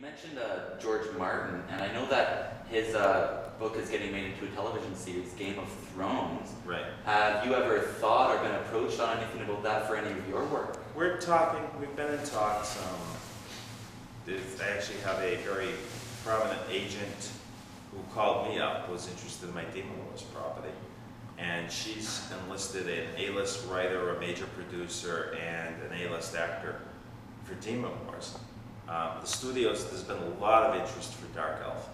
mentioned George Martin, and I know that his book is getting made into a television series, Game of Thrones. Right. Have you ever thought or been approached on anything about that for any of your work? We're talking, we've been in talks. I actually have a very prominent agent who called me up, was interested in my Demon Wars property. And she's enlisted an A-list writer, a major producer, and an A-list actor for Demon Wars. The studios, there's been a lot of interest for Dark Elf,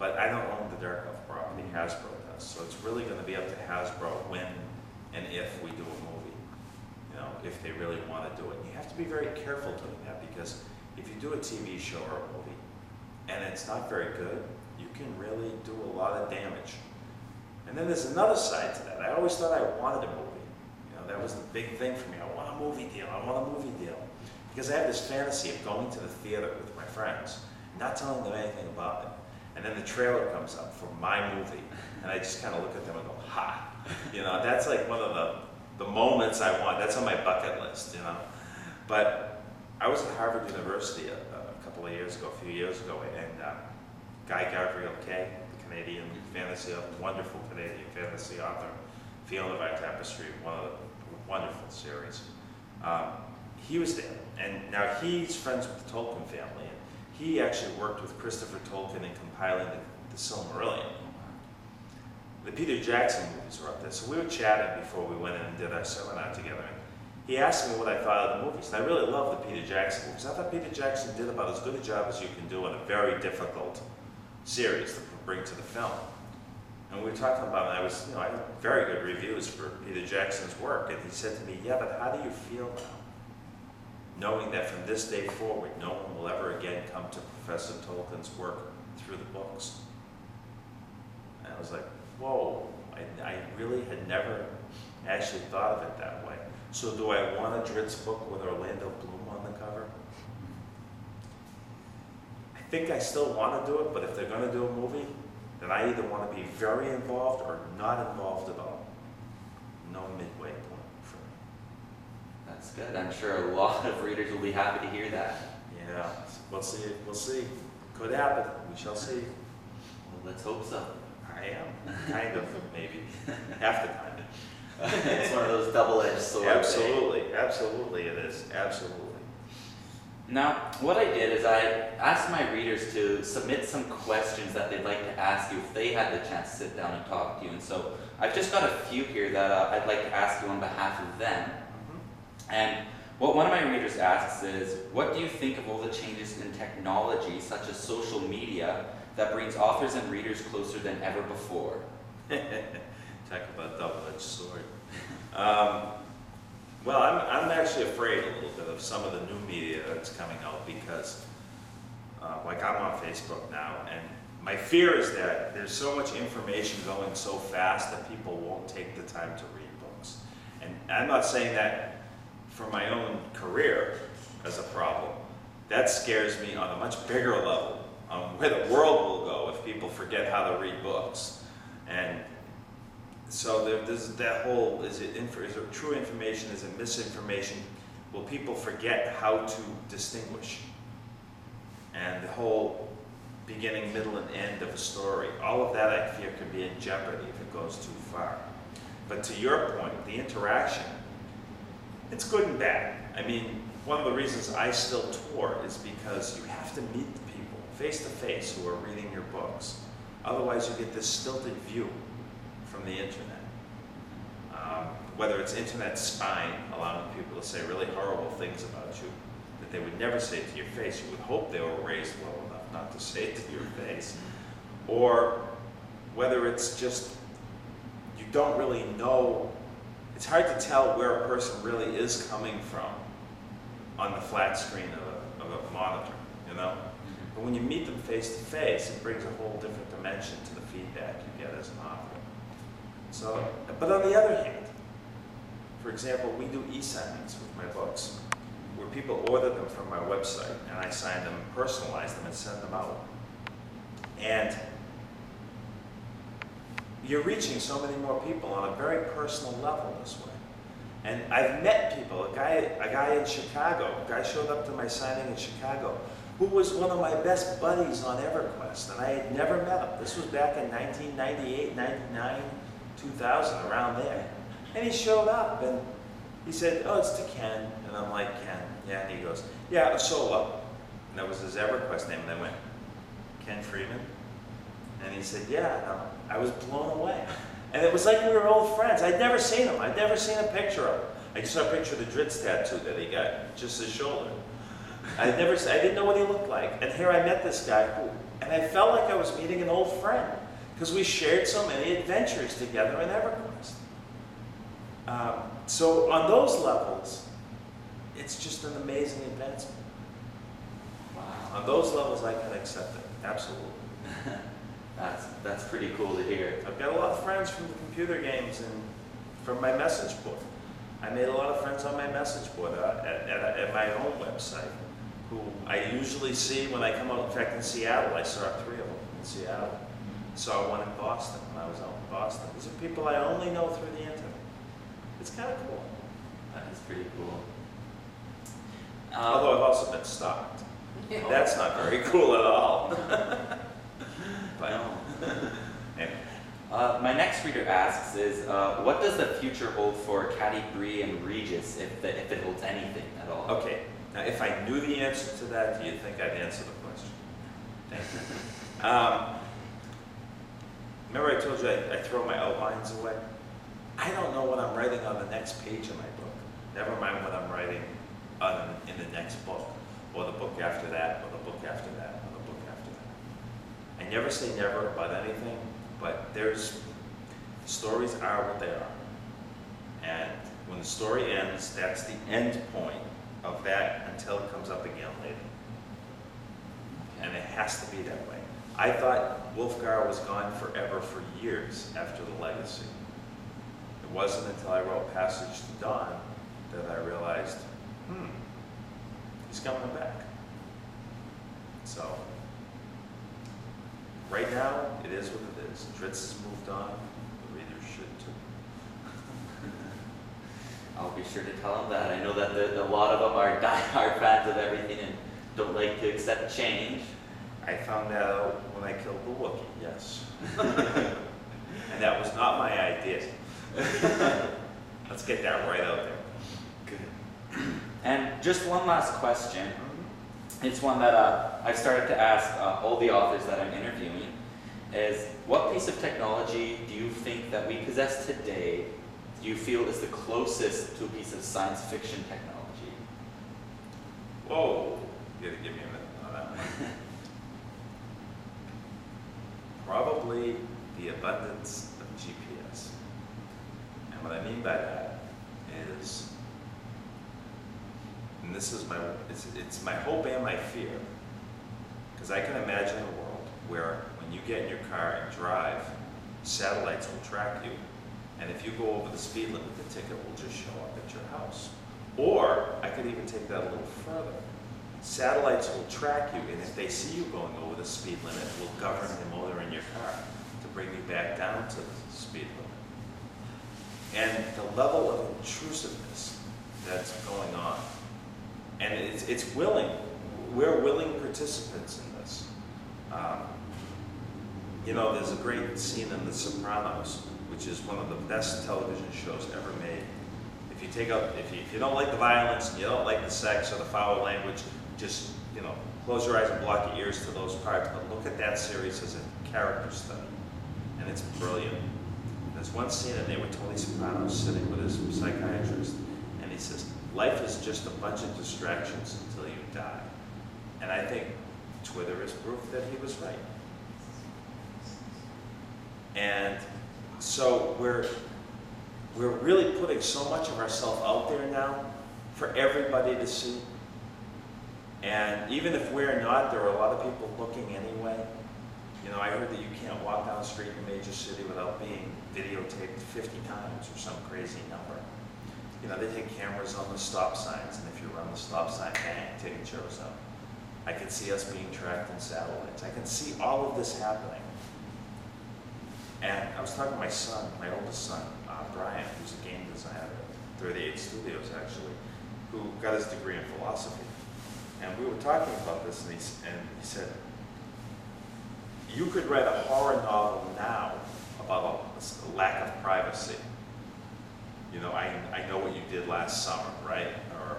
but I don't own the Dark Elf property, Hasbro does. So it's really going to be up to Hasbro when and if we do a movie, you know, if they really want to do it. You have to be very careful doing that, because if you do a TV show or a movie and it's not very good, you can really do a lot of damage. And then there's another side to that. I always thought I wanted a movie. You know, that was the big thing for me. I want a movie deal. I want a movie deal. Because I have this fantasy of going to the theater with my friends, not telling them anything about it. And then the trailer comes up for my movie, and I just kind of look at them and go, ha! You know, that's like one of the moments I want. That's on my bucket list, you know. But I was at Harvard University a couple of years ago, a few years ago, and Guy Gauntlgrym, the Canadian fantasy author, wonderful Canadian fantasy author, Fiona by Tapestry, one of the wonderful series. He was there, and now he's friends with the Tolkien family, and he actually worked with Christopher Tolkien in compiling the Silmarillion. The Peter Jackson movies were up there, so we were chatting before we went in and did our seminar together. And he asked me what I thought of the movies, and I really love the Peter Jackson movies. I thought Peter Jackson did about as good a job as you can do on a very difficult series to bring to the film. And we were talking about it, and I had very good reviews for Peter Jackson's work, and he said to me, yeah, but how do you feel now, knowing that from this day forward, no one will ever again come to Professor Tolkien's work through the books? And I was like, whoa, I really had never actually thought of it that way. So do I want a Dritz book with Orlando Bloom on the cover? I think I still want to do it, but if they're going to do a movie, then I either want to be very involved or not involved at all. No midway point for me. That's good. I'm sure a lot of readers will be happy to hear that. Yeah, we'll see. We'll see. Could happen. We shall see. Well, let's hope so. I am. Kind of, maybe. Half the time. It's one of those double-edged swords. Absolutely. Absolutely it is. Absolutely. Now, what I did is I asked my readers to submit some questions that they'd like to ask you if they had the chance to sit down and talk to you. And so I've just got a few here that I'd like to ask you on behalf of them. And what one of my readers asks is, what do you think of all the changes in technology, such as social media, that brings authors and readers closer than ever before? Talk about double-edged sword. Well, I'm actually afraid a little bit of some of the new media that's coming out, because like I'm on Facebook now, and my fear is that there's so much information going so fast that people won't take the time to read books. And I'm not saying that for my own career as a problem. That scares me on a much bigger level, on where the world will go if people forget how to read books. And so there's that whole, is it true information, is it misinformation? Will people forget how to distinguish? And the whole beginning, middle, and end of a story, all of that I fear could be in jeopardy if it goes too far. But to your point, the interaction, it's good and bad. I mean, one of the reasons I still tour is because you have to meet the people face to face who are reading your books. Otherwise you get this stilted view from the internet. Whether it's internet spying, allowing people to say really horrible things about you that they would never say to your face. You would hope they were raised well enough not to say it to your face. Or whether it's just, you don't really know, it's hard to tell where a person really is coming from on the flat screen of a monitor, you know? But when you meet them face to face, it brings a whole different dimension to the feedback you get as an author. So, but on the other hand, for example, we do e-signings with my books, where people order them from my website, and I sign them, personalize them, and send them out. And you're reaching so many more people on a very personal level this way. And I've met people, a guy in Chicago, a guy showed up to my signing in Chicago, who was one of my best buddies on EverQuest, and I had never met him. This was back in 1998, 99, 2000, around there. And he showed up, and he said, "Oh, it's to Ken." And I'm like, "Ken?" Yeah, and he goes, "Yeah, a solo." And that was his EverQuest name, and I went, "Ken Freeman?" And he said, "Yeah." And I was blown away. And it was like we were old friends. I'd never seen him. I'd never seen a picture of him. I just saw a picture of the Dritz tattoo that he got, just his shoulder. I didn't know what he looked like. And here I met this guy, and I felt like I was meeting an old friend, because we shared so many adventures together in EverQuest. So on those levels, it's just an amazing advancement. Wow. On those levels, I can accept it, absolutely. That's pretty cool to hear. I've got a lot of friends from the computer games and from my message board. I made a lot of friends on my message board at my own website, who I usually see when I come out. In fact, in Seattle, I saw 3 of them in Seattle. Saw one in Boston when I was out in Boston. These are people I only know through the internet. It's kind of cool. That is pretty cool. Although I've also been stalked. That's not very cool at all. But, No. anyway. My next reader asks is, what does the future hold for Caddy, Bree, and Regis, if it holds anything at all? Okay, now if I knew the answer to that, do you think I'd answer the question? Thank you. Remember I told you I throw my outlines away? I don't know what I'm writing on the next page of my book. Never mind what I'm writing in the next book, or the book after that, or the book after that, or the book after that. I never say never about anything, but stories are what they are. And when the story ends, that's the end point of that until it comes up again later. And it has to be that way. I thought Wolfgar was gone forever for years after the legacy. It wasn't until I wrote Passage to Dawn that I realized, he's coming back. So, right now, it is what it is. Dritz has moved on. The readers should too. I'll be sure to tell them that. I know that a lot of them are die-hard fans of everything and don't like to accept change. I found that out when I killed the Wookiee, yes. And that was not my idea. Let's get that right out there. Good. And just one last question. It's one that I've started to ask all the authors that I'm interviewing, is what piece of technology do you think that we possess today do you feel is the closest to a piece of science fiction technology? Whoa, you gotta give me a minute on that one. Probably the abundance of GPS. And what I mean by that is, and this is it's my hope and my fear, because I can imagine a world where when you get in your car and drive, satellites will track you, and if you go over the speed limit, the ticket will just show up at your house. Or I could even take that a little further. Satellites will track you, and if they see you going over the speed limit, it will govern the motor in your car to bring you back down to the speed limit. And the level of intrusiveness that's going on, and it's willing, we're willing participants in this. You know, there's a great scene in The Sopranos, which is one of the best television shows ever made. If you don't like the violence, and you don't like the sex or the foul language, just, close your eyes and block your ears to those parts, but look at that series as a character study, and it's brilliant. There's one scene in there with Tony Soprano sitting with his psychiatrist, and he says, life is just a bunch of distractions until you die. And I think Twitter is proof that he was right. And so we're really putting so much of ourselves out there now for everybody to see. And even if we're not, there are a lot of people looking anyway. I heard that you can't walk down the street in a major city without being videotaped 50 times or some crazy number. They take cameras on the stop signs, and if you run the stop sign, bang, ticket shows up. I can see us being tracked in satellites. I can see all of this happening. And I was talking to my son, my oldest son, Bryan, who's a game designer at 38 Studios, actually, who got his degree in philosophy. And we were talking about this, and he said, you could write a horror novel now about a lack of privacy. You know, I know what you did last summer, right? Or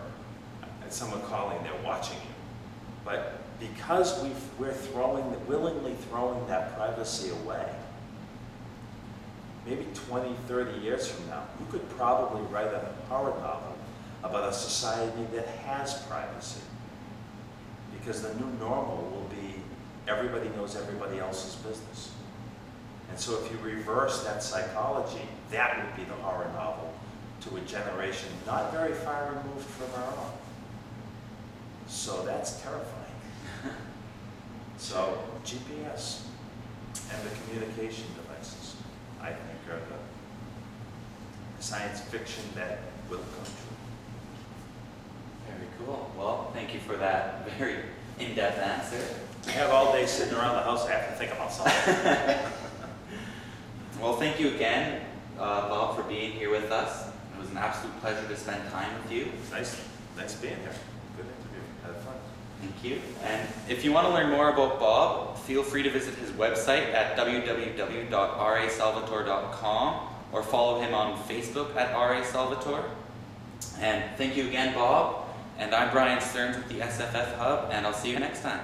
someone calling, they're watching you. But because we're willingly throwing that privacy away, maybe 20, 30 years from now, you could probably write a horror novel about a society that has privacy. Because the new normal will be everybody knows everybody else's business. And so if you reverse that psychology, that would be the horror novel to a generation not very far removed from our own. So that's terrifying. So GPS and the communication devices, I think, are the science fiction that will come true. Very cool. Well, thank you for that very in-depth answer. I have all day sitting around the house, I have to think about something. Well, thank you again, Bob, for being here with us. It was an absolute pleasure to spend time with you. It's nice being here. Good interview. Had fun. Thank you. And if you want to learn more about Bob, feel free to visit his website at www.rasalvatore.com or follow him on Facebook at rasalvatore. And thank you again, Bob. And I'm Bryan Stearns with the SFF Hub, and I'll see you next time.